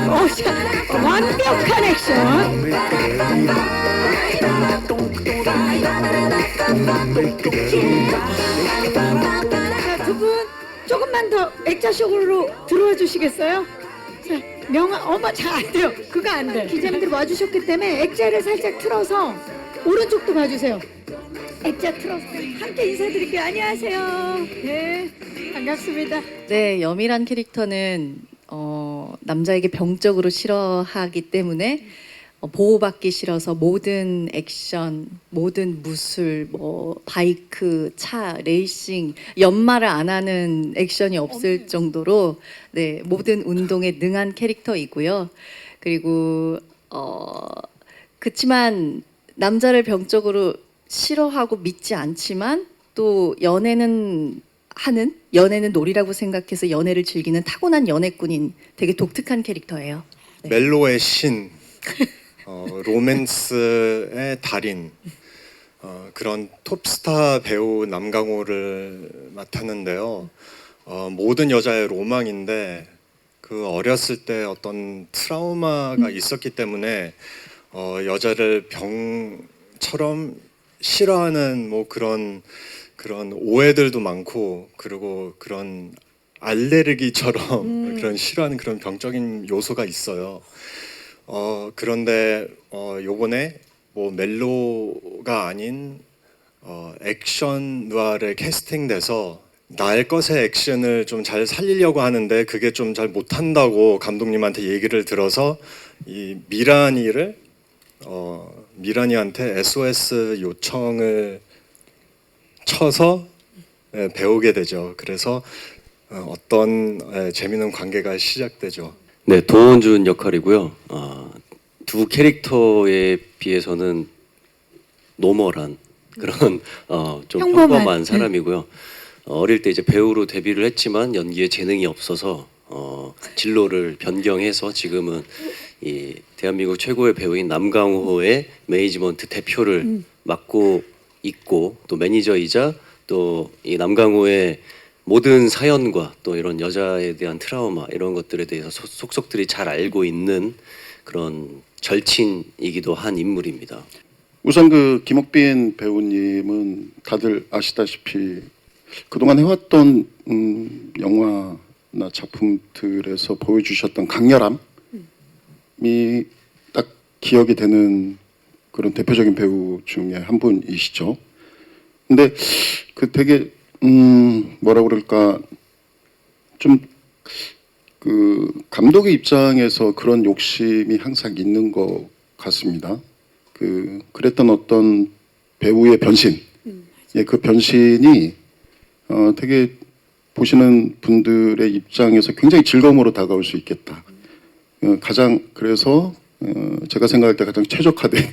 완벽한 액션. 자, 두 분 조금만 더 액자식으로 들어와 주시겠어요? 자, 명아, 어머, 잘 안 돼요. 그거 안 돼. 기자님들 와주셨기 때문에 액자를 살짝 틀어서 오른쪽도 봐주세요. 액자 틀어서 함께 인사드릴게요. 안녕하세요. 네, 반갑습니다. 네, 여미란 캐릭터는 남자에게 병적으로 싫어하기 때문에 보호받기 싫어서 모든 액션, 모든 무술, 뭐 바이크, 차, 레이싱, 연말을 안 하는 액션이 없을 정도로 네, 모든 운동에 능한 캐릭터이고요. 그리고 그치만 남자를 병적으로 싫어하고 믿지 않지만 또 연애는 놀이라고 생각해서 연애를 즐기는 타고난 연애꾼인 되게 독특한 캐릭터예요. 네. 멜로의 신, 로맨스의 달인, 그런 톱스타 배우 남강호를 맡았는데요. 모든 여자의 로망인데 그 어렸을 때 어떤 트라우마가 있었기 때문에 여자를 병처럼 싫어하는 뭐 그런 오해들도 많고, 그리고 그런 알레르기처럼 그런 싫어하는 그런 병적인 요소가 있어요. 그런데 요번에 뭐 멜로가 아닌 액션 누아르에 캐스팅돼서 날 것의 액션을 좀 잘 살리려고 하는데 그게 좀 잘 못한다고 감독님한테 얘기를 들어서 이 미란이한테 SOS 요청을 쳐서 배우게 되죠. 그래서 어떤 재미있는 관계가 시작되죠. 네, 도원준 역할이고요. 두 캐릭터에 비해서는 노멀한 그런 좀 평범한 사람이고요. 어릴 때 이제 배우로 데뷔를 했지만 연기에 재능이 없어서 진로를 변경해서 지금은 이 대한민국 최고의 배우인 남강호의 매니지먼트 대표를 맡고 있고, 또 매니저이자 또 이 남강호의 모든 사연과 또 이런 여자에 대한 트라우마 이런 것들에 대해서 속속들이 잘 알고 있는 그런 절친이기도 한 인물입니다. 우선 그 김옥빈 배우님은 다들 아시다시피 그동안 해왔던 영화나 작품들에서 보여주셨던 강렬함이 딱 기억이 되는 그런 대표적인 배우 중에 한 분이시죠. 근데 그 되게 뭐라 그럴까, 좀 그 감독의 입장에서 그런 욕심이 항상 있는 것 같습니다. 그랬던 어떤 배우의 변신, 그 변신이 되게 보시는 분들의 입장에서 굉장히 즐거움으로 다가올 수 있겠다. 가장 그래서 제가 생각할 때 가장 최적화된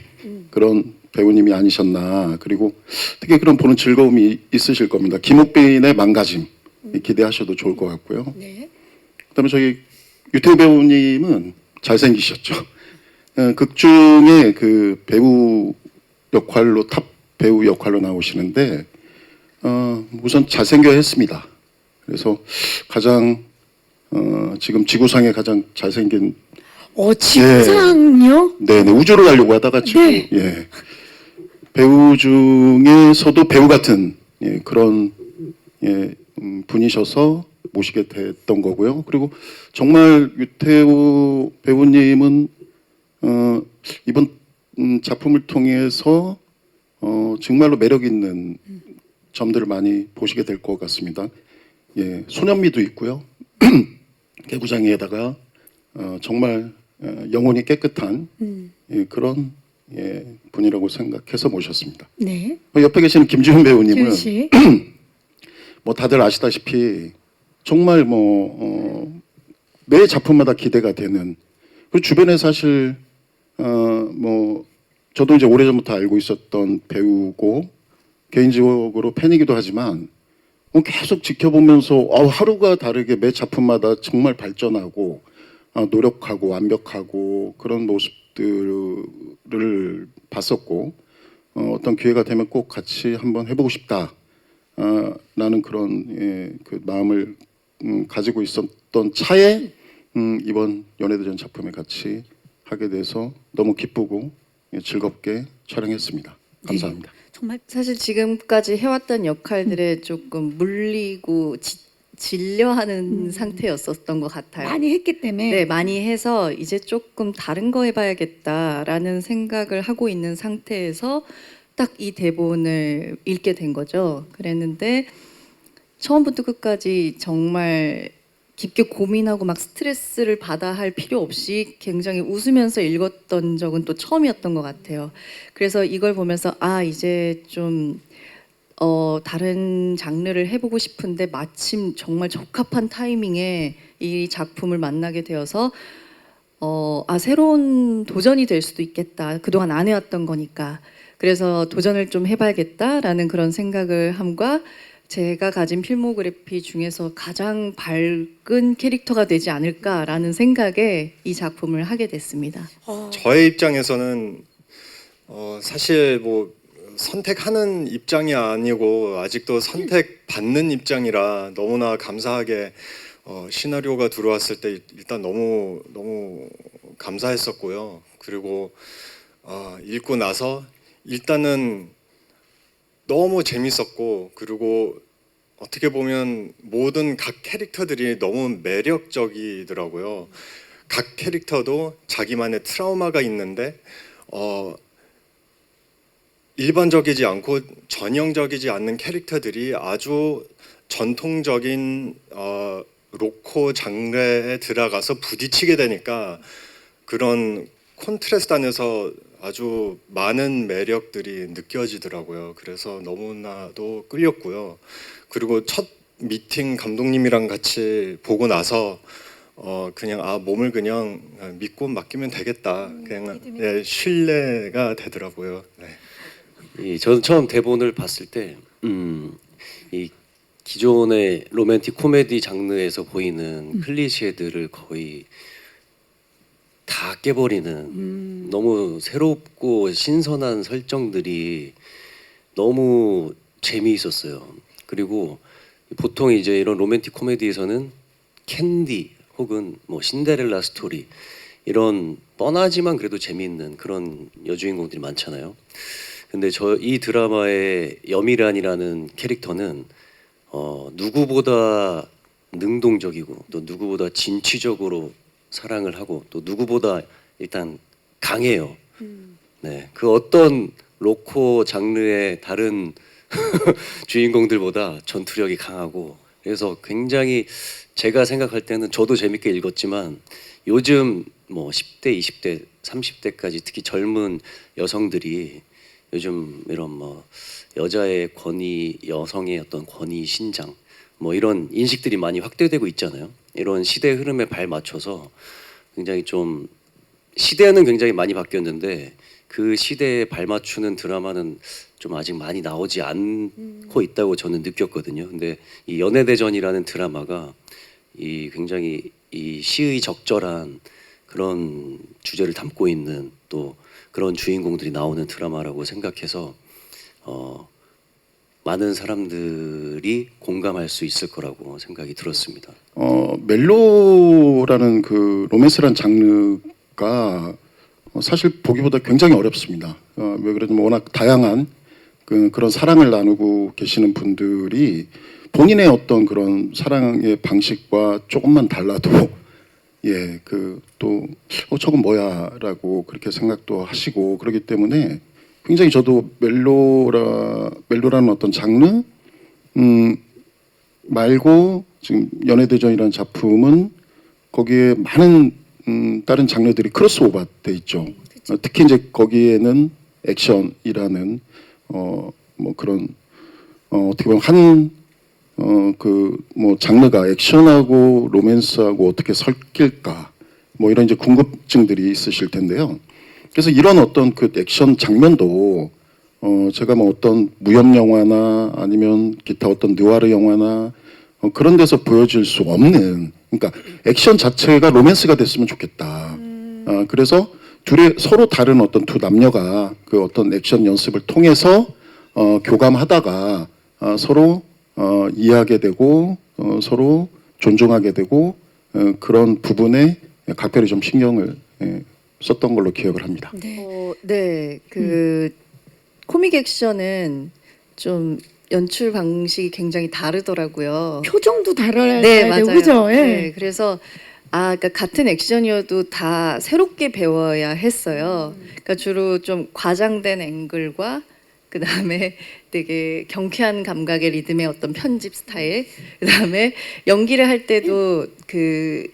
그런 배우님이 아니셨나. 그리고 되게 그런 보는 즐거움이 있으실 겁니다. 김옥빈의 망가짐 기대하셔도 좋을 것 같고요. 네. 그다음에 저희 유태우 배우님은 잘생기셨죠. 극 중에 그 배우 역할로 탑 배우 역할로 나오시는데 우선 잘생겨야 했습니다. 그래서 가장 지금 지구상에 가장 잘생긴 직장요? 네, 우주를 가려고 하다가 지금 네. 예. 배우 중에서도 배우 같은 그런 분이셔서 모시게 됐던 거고요. 그리고 정말 유태우 배우님은 이번 작품을 통해서 정말로 매력 있는 점들을 많이 보시게 될 것 같습니다. 예, 소년미도 있고요. 개구장이에다가 정말 영혼이 깨끗한 그런 분이라고 생각해서 모셨습니다. 네. 옆에 계시는 김지훈 배우님은 씨. 뭐 다들 아시다시피 정말 매 작품마다 기대가 되는, 그리고 주변에 사실 뭐 저도 이제 오래전부터 알고 있었던 배우고 개인적으로 팬이기도 하지만 계속 지켜보면서 하루가 다르게 매 작품마다 정말 발전하고 노력하고 완벽하고 그런 모습들을 봤었고, 어떤 기회가 되면 꼭 같이 한번 해보고 싶다 라는 그런 그 마음을 가지고 있었던 차에 이번 연예대전 작품에 같이 하게 돼서 너무 기쁘고 즐겁게 촬영했습니다. 감사합니다. 정말 사실 지금까지 해왔던 역할들에 조금 물리고 질려하는 상태였었던 것 같아요. 많이 했기 때문에 네, 많이 해서 이제 조금 다른 거 해봐야겠다라는 생각을 하고 있는 상태에서 딱 이 대본을 읽게 된 거죠. 그랬는데 처음부터 끝까지 정말 깊게 고민하고 막 스트레스를 받아 할 필요 없이 굉장히 웃으면서 읽었던 적은 또 처음이었던 것 같아요. 그래서 이걸 보면서 아 이제 좀 다른 장르를 해보고 싶은데 마침 정말 적합한 타이밍에 이 작품을 만나게 되어서 새로운 도전이 될 수도 있겠다. 그동안 안 해왔던 거니까. 그래서 도전을 좀 해봐야겠다라는 그런 생각을 함과 제가 가진 필모그래피 중에서 가장 밝은 캐릭터가 되지 않을까라는 생각에 이 작품을 하게 됐습니다. 저의 입장에서는 사실 뭐 선택하는 입장이 아니고 아직도 선택받는 입장이라 너무나 감사하게 시나리오가 들어왔을 때 일단 너무 감사했었고요. 그리고 읽고 나서 일단은 너무 재밌었고, 그리고 어떻게 보면 모든 각 캐릭터들이 너무 매력적이더라고요. 각 캐릭터도 자기만의 트라우마가 있는데 일반적이지 않고 전형적이지 않는 캐릭터들이 아주 전통적인 로코 장르에 들어가서 부딪히게 되니까 그런 콘트라스트 안에서 아주 많은 매력들이 느껴지더라고요. 그래서 너무나도 끌렸고요. 그리고 첫 미팅 감독님이랑 같이 보고 나서 그냥 몸을 그냥 믿고 맡기면 되겠다. 그냥 신뢰가 되더라고요. 네. 저는 처음 대본을 봤을 때 이 기존의 로맨틱 코미디 장르에서 보이는 클리셰들을 거의 다 깨버리는 너무 새롭고 신선한 설정들이 너무 재미있었어요. 그리고 보통 이제 이런 로맨틱 코미디에서는 캔디 혹은 뭐 신데렐라 스토리 이런 뻔하지만 그래도 재미있는 그런 여주인공들이 많잖아요. 근데 이 드라마의 여미란이라는 캐릭터는 누구보다 능동적이고 또 누구보다 진취적으로 사랑을 하고 또 누구보다 일단 강해요. 네, 그 어떤 로코 장르의 다른 주인공들보다 전투력이 강하고, 그래서 굉장히 제가 생각할 때는 저도 재밌게 읽었지만 요즘 뭐 10대, 20대, 30대까지 특히 젊은 여성들이 요즘 이런 뭐 여자의 권위, 여성의 어떤 권위 신장 뭐 이런 인식들이 많이 확대되고 있잖아요. 이런 시대 흐름에 발 맞춰서 굉장히 좀 시대는 굉장히 많이 바뀌었는데 그 시대에 발 맞추는 드라마는 좀 아직 많이 나오지 않고 있다고 저는 느꼈거든요. 근데 이 연애대전이라는 드라마가 이 굉장히 이 시의 적절한 그런 주제를 담고 있는 또 그런 주인공들이 나오는 드라마라고 생각해서 많은 사람들이 공감할 수 있을 거라고 생각이 들었습니다. 멜로라는 그 로맨스란 장르가 사실 보기보다 굉장히 어렵습니다. 왜 그러냐면 워낙 다양한 그런 사랑을 나누고 계시는 분들이 본인의 어떤 그런 사랑의 방식과 조금만 달라도 저건 뭐야라고 그렇게 생각도 하시고 그렇기 때문에 굉장히 저도 멜로라는 어떤 장르 말고 지금 연애대전이라는 작품은 거기에 많은 다른 장르들이 크로스오버 돼 있죠. 특히 이제 거기에는 액션이라는 뭐 그런 어떻게 보면 뭐 장르가 액션하고 로맨스하고 어떻게 섞일까 뭐 이런 이제 궁금증들이 있으실 텐데요. 그래서 이런 어떤 그 액션 장면도 제가 뭐 어떤 무협 영화나 아니면 기타 어떤 느와르 영화나 그런 데서 보여줄 수 없는, 그러니까 액션 자체가 로맨스가 됐으면 좋겠다. 그래서 서로 다른 어떤 두 남녀가 그 어떤 액션 연습을 통해서 교감하다가 서로 이해하게 되고 서로 존중하게 되고 그런 부분에 각별히 좀 신경을 썼던 걸로 기억을 합니다. 네, 그 코믹 액션은 좀 연출 방식이 굉장히 다르더라고요. 표정도 달아야 네, 돼요, 맞아요. 그죠? 예. 네, 그래서 그러니까 같은 액션이어도 다 새롭게 배워야 했어요. 그러니까 주로 좀 과장된 앵글과 그 다음에 되게 경쾌한 감각의 리듬의 어떤 편집 스타일, 그 다음에 연기를 할 때도 그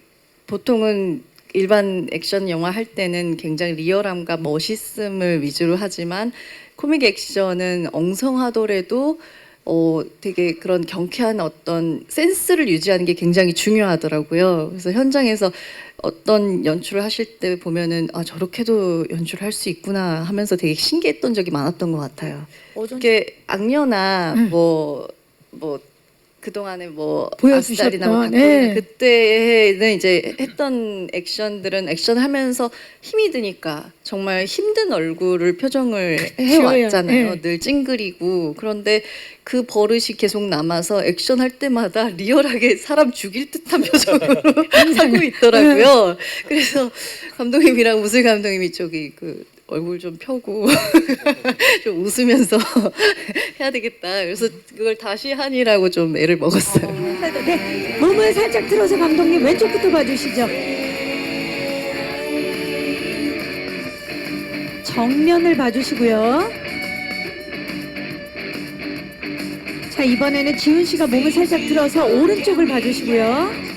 보통은 일반 액션 영화 할 때는 굉장히 리얼함과 멋있음을 위주로 하지만 코믹 액션은 엉성하더라도 되게 그런 경쾌한 어떤 센스를 유지하는 게 굉장히 중요하더라고요. 그래서 현장에서 어떤 연출을 하실 때 보면은 저렇게도 연출을 할 수 있구나 하면서 되게 신기했던 적이 많았던 것 같아요. 이게 악녀나 뭐 그동안에 뭐 보여주셨던, 아스달이나 뭐 네. 그때는 이제 했던 액션들은 액션을 하면서 힘이 드니까 정말 힘든 얼굴을 표정을 해왔잖아요. 네. 늘 찡그리고. 그런데 그 버릇이 계속 남아서 액션 할 때마다 리얼하게 사람 죽일 듯한 표정으로 하고 있더라고요. 그래서 감독님이랑 우슬 감독님이 저기 그 얼굴 좀 펴고 좀 웃으면서 해야 되겠다. 그래서 그걸 다시 하니라고 좀 애를 먹었어요. 네, 몸을 살짝 틀어서 감독님 왼쪽부터 봐주시죠. 정면을 봐주시고요. 자, 이번에는 지훈 씨가 몸을 살짝 틀어서 오른쪽을 봐주시고요.